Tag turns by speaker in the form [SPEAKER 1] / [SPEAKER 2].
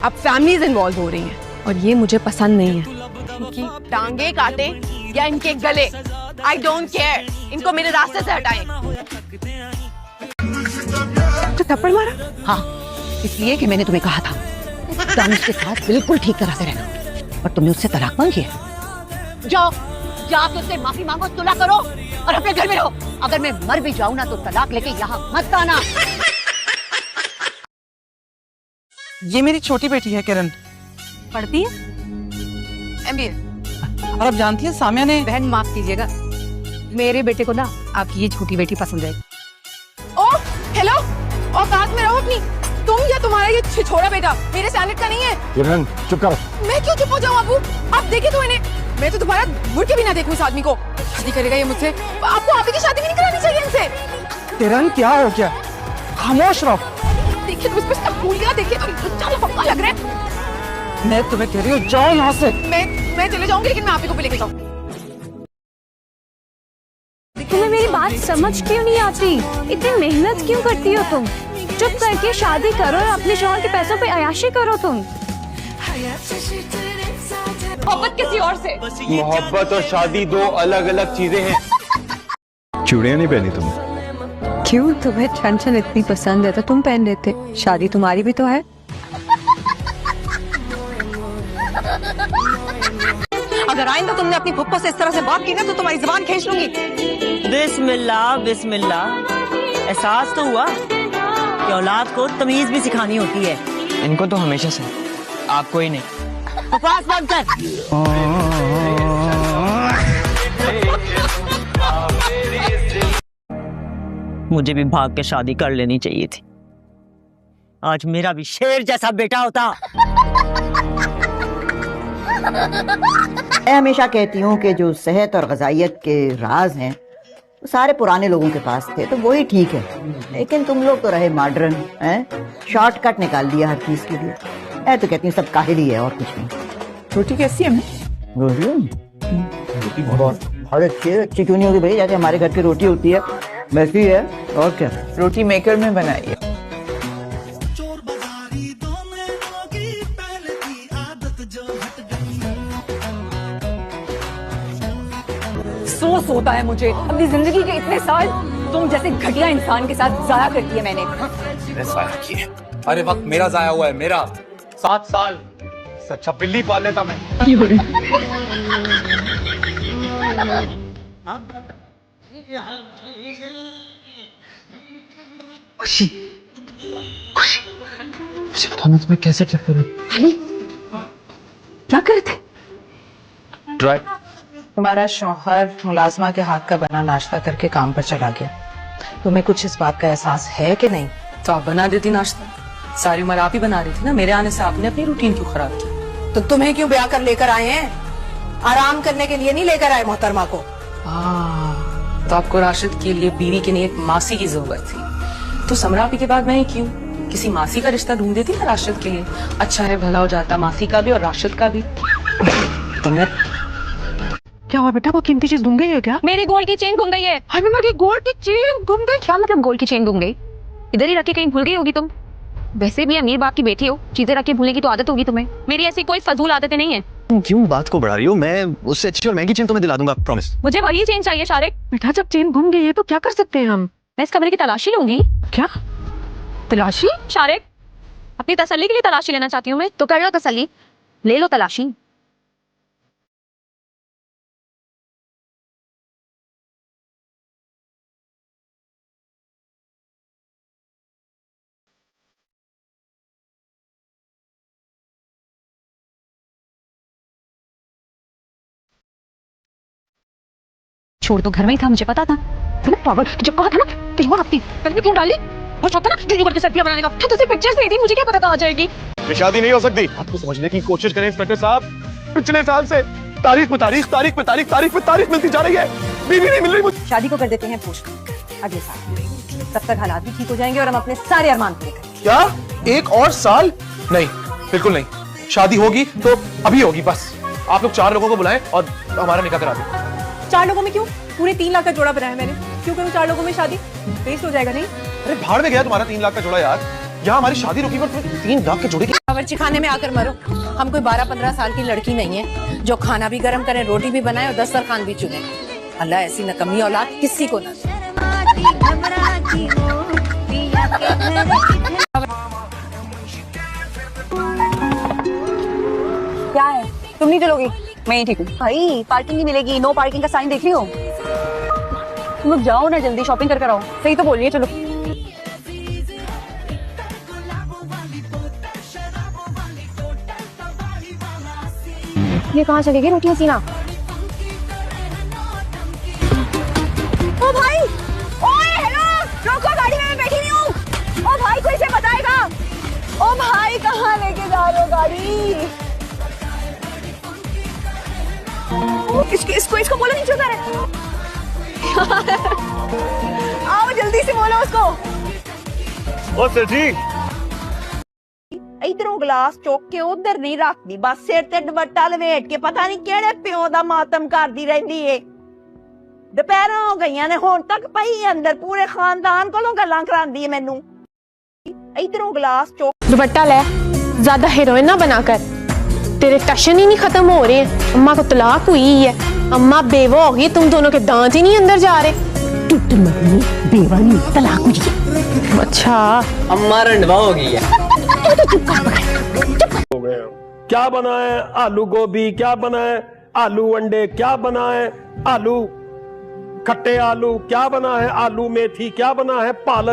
[SPEAKER 1] अब families involve हो रही हैं और ये मुझे पसंद नहीं है।
[SPEAKER 2] इनकी टांगे काटे या इनके गले, आई डोंट केयर, इनको मेरे रास्ते से हटाएं।
[SPEAKER 1] तो थप्पड़ मारा?
[SPEAKER 3] हाँ, इसलिए कि मैंने तुम्हें कहा था दानिश के साथ बिल्कुल ठीक तरह से रहना, और तुमने उससे तलाक मांगी है। जाओ जाके उससे माफी मांगो, सुलह करो और अपने घर में रहो। अगर मैं मर भी जाऊं ना तो तलाक लेके यहाँ मत आना।
[SPEAKER 4] ये मेरी छोटी बेटी है किरण,
[SPEAKER 1] पढ़ती है MBA।
[SPEAKER 4] और आप जानती है सामिया ने।
[SPEAKER 1] बहन माफ कीजिएगा, मेरे बेटे को ना आपकी ये छोटी बेटी पसंद है।
[SPEAKER 2] ओ हेलो, औकात में रहो अपनी। तुम या तुम्हारा ये छिछोरा बेटा मेरे सैनिट का नहीं है।
[SPEAKER 5] किरण चुप कर।
[SPEAKER 2] मैं क्यों चुप हो जाऊं अबू? आप देखे तो इन्हें, मैं तो दोबारा मुड़ के भी ना देखूं इस आदमी को। शादी करेगा ये मुझसे? आपको आप ही की शादी भी नहीं करानी चाहिए इनसे।
[SPEAKER 4] किरण क्या हो गया? खामोश रहो।
[SPEAKER 2] देखिए तो इसमें खूलियां देखिए तो चलो पक्का लग रहा है।
[SPEAKER 4] मैं तुम्हें कह रही हूँ जाओ यहाँ से।
[SPEAKER 2] मैं चले जाऊंगी, लेकिन मैं आप ही को भी लेके जाऊं।
[SPEAKER 6] तुम्हें मेरी बात समझ क्यों नहीं आती? इतनी मेहनत क्यों करती हो तुम? चुप करके शादी करो और अपने शौहर के पैसों पे अयाशी करो तुम।
[SPEAKER 2] मोहब्बत किसी और से।
[SPEAKER 5] मोहब्बत और शादी दो अलग अलग चीजें हैं। चूड़ियां नहीं पहनी तुमने?
[SPEAKER 6] क्यों, तुम्हें छन इतनी पसंद है तो तुम पहन लेते। शादी तुम्हारी भी तो है।
[SPEAKER 3] अगर आइंदा तुमने अपनी फुप्पो से इस तरह से बात की ना तो तुम्हारी जुबान खींच लूंगी।
[SPEAKER 7] बिस्मिल्लाह बिस्मिल्लाह। एहसास तो हुआ कि औलाद को तमीज भी सिखानी होती है।
[SPEAKER 8] इनको तो हमेशा से, आपको ही नहीं।
[SPEAKER 7] बकवास बंद कर। मुझे भी भाग के शादी कर लेनी चाहिए थी, आज मेरा भी शेर जैसा बेटा होता।
[SPEAKER 3] मैं हमेशा कहती हूँ कि जो सेहत और ग़िज़ाइयत के राज हैं वो सारे पुराने लोगों के पास थे, तो वही ठीक है। लेकिन तुम लोग तो रहे मॉडर्न हैं, शॉर्टकट निकाल दिया हर चीज़ के लिए। मैं तो कहती हूँ सब काहिल ही है और कुछ नहीं।
[SPEAKER 4] रोटी कैसी है?
[SPEAKER 3] रोटी बहुत अच्छी है। अच्छी क्यों नहीं होगी भाई? जैसे हमारे घर की रोटी होती है वैसी है, और क्या।
[SPEAKER 4] रोटी मेकर में बनाई है।
[SPEAKER 1] अफसोस होता है मुझे, अपनी जिंदगी के इतने साल तुम जैसे घटिया इंसान के साथ जाया करती है मैंने।
[SPEAKER 5] अरे वक्त मेरा जाया हुआ है, मेरा 7 साल। अच्छा बिल्ली पाल लेता मैं।
[SPEAKER 8] खुशी खुशी मुझे बताना तुम्हें कैसे ट्रैक करूं?
[SPEAKER 1] क्या करे थे?
[SPEAKER 5] ड्राई।
[SPEAKER 4] तुम्हारा शौहर मुलाजमा के हाथ का बना नाश्ता करके काम पर चला गया। तुम्हें कुछ इस बात का एहसास है कि नहीं? तो आप बना देती नाश्ता। सारी उम्र आप ही बना रही थी ना, मेरे आने से आपने अपनी रूटीन क्यों खराब की?
[SPEAKER 9] तो तुम्हें क्यों ब्याह कर लेकर आए हैं? आराम करने के लिए नहीं लेकर आए मोहतरमा को।
[SPEAKER 4] तो आपको राशिद के लिए बीवी के लिए एक मासी की जरूरत थी, तो समरा आपी के बाद मैं क्यों किसी मासी का रिश्ता ढूंढ देती ना राशिद के लिए। अच्छा है, भला हो जाता मासी का भी और राशिद का भी। तुमने
[SPEAKER 6] क्या हुआ बेटा, वो कीमती चीज गुम गई है क्या? मेरी गोल्ड की चेन गुम गई है। हाय मेरी गोल्ड की चेन गुम गई? क्या मतलब गोल्ड की चेन गुम गई? इधर ही रख के कहीं भूल गई होगी तुम। वैसे भी अमीर बाप की बेटी हो, चीजें रख के भूलने की तो आदत होगी तुम्हें। मेरी ऐसी कोई फजूल आदतें नहीं है।
[SPEAKER 8] तुम क्यों बात को बढ़ा रही हो? मैं उससे अच्छी और महंगी चेन तुम्हें दिला दूंगा, प्रॉमिस।
[SPEAKER 6] मुझे वही चेन चाहिए शारिक। बेटा जब चेन गुम गई है तो क्या कर सकते हैं हम? मैं इस कमरे की तलाशी लूंगी। क्या तलाशी? शारिक, अपनी तसल्ली के लिए तलाशी लेना चाहती हूँ मैं। तो कर लो तसल्ली, ले लो तलाशी। छोड़ तो घर में ही था, मुझे पता था। पागल, जब कहा था ना कहीं और अपनी कहीं क्यों डाली? और चाहता ना वीडियो करके सेल्फी बनाने का। तो पिक्चर्स नहीं थी, मुझे क्या पता था आ जाएगी।
[SPEAKER 5] ये शादी नहीं हो सकती। आपको समझने की कोशिश करें इंस्पेक्टर साहब। पिछले साल से तारीख पे तारीख, तारीख पे तारीख, तारीख पे तारीख मिलती जा रही है, बीवी नहीं मिल रही मुझे।
[SPEAKER 3] शादी को कर देते हैं पोस्ट अगले साल, तब तक हालात भी ठीक हो जाएंगे और हम अपने सारे अरमान पूरे करेंगे।
[SPEAKER 5] क्या 1 और साल? नहीं, बिल्कुल नहीं। शादी होगी तो अभी होगी बस। आप लोग 4 लोगों को बुलाएं और हमारा निकाह करा दें।
[SPEAKER 2] 4 लोगों में क्यों? पूरे 3 लाख का जोड़ा बनाया मैंने। क्यों करूं 4 लोगों में शादी? वेस्ट हो जाएगा नहीं?
[SPEAKER 5] अरे भाड़ में गया तुम्हारा 3 लाख का जोड़ा यार। यहाँ हमारी शादी रुकी पर 3 लाख के जोड़े की
[SPEAKER 9] बावर्ची खाने में आकर मरो। हम कोई 12-15 साल की लड़की नहीं है जो खाना भी गर्म करे, रोटी भी बनाए और दस्तरखान भी चुने। अल्लाह ऐसी नकमी औलाद किसी को ना दे।
[SPEAKER 1] क्या है, तुम नहीं चलोगी? मैं ही ठीक हूँ भाई, पार्किंग नहीं मिलेगी, नो पार्किंग का साइन देख रही हो? तुम लोग जाओ ना, जल्दी शॉपिंग कर कर आओ। सही तो बोल रही है, चलो।
[SPEAKER 6] ये कहाँ चलेगी रोटी हसीना?
[SPEAKER 1] ओ भाई, ओए हेलो, रोको गाड़ी में, मैं बैठी नहीं हूँ। ओ भाई, कोई से बताएगा? ओ भाई, कहाँ लेके जा रहे हो गाड़ी? इसको बोलो नीचे उतारे। आओ जल्दी से बोलो उसको।
[SPEAKER 5] ओ सर जी,
[SPEAKER 3] इधरों गिलास चुक के उधर नहीं रखदी, बस सिर ते दुपट्टा लपेट के पता नहीं केड़े प्यो दा मातम करदी रहिंदी है। दोपहरां हो गईयां ने, हुण तक पई अंदर, पूरे खानदान कोलों गल्लां करांदी है मैनू। इधरों गिलास चुक।
[SPEAKER 6] दुपट्टा ले, ज्यादा हीरोइन ना बनाकर। तेरे टशन ही नहीं खत्म हो रहे हैं। अम्मा को तलाक हुई है, अम्मा बेवा हो गई, तुम दोनों के दांत ही नहीं अंदर जा रहे।
[SPEAKER 3] बेवा नहीं, तलाक हुई है।
[SPEAKER 6] अच्छा,
[SPEAKER 8] अम्मा रंडवा हो गई है।
[SPEAKER 10] क्या बनाए? आलू गोभी क्या बनाए? आलू अंडे क्या बनाए? आलू खट्टे आलू क्या बना है? आलू मेथी क्या बना है? पालक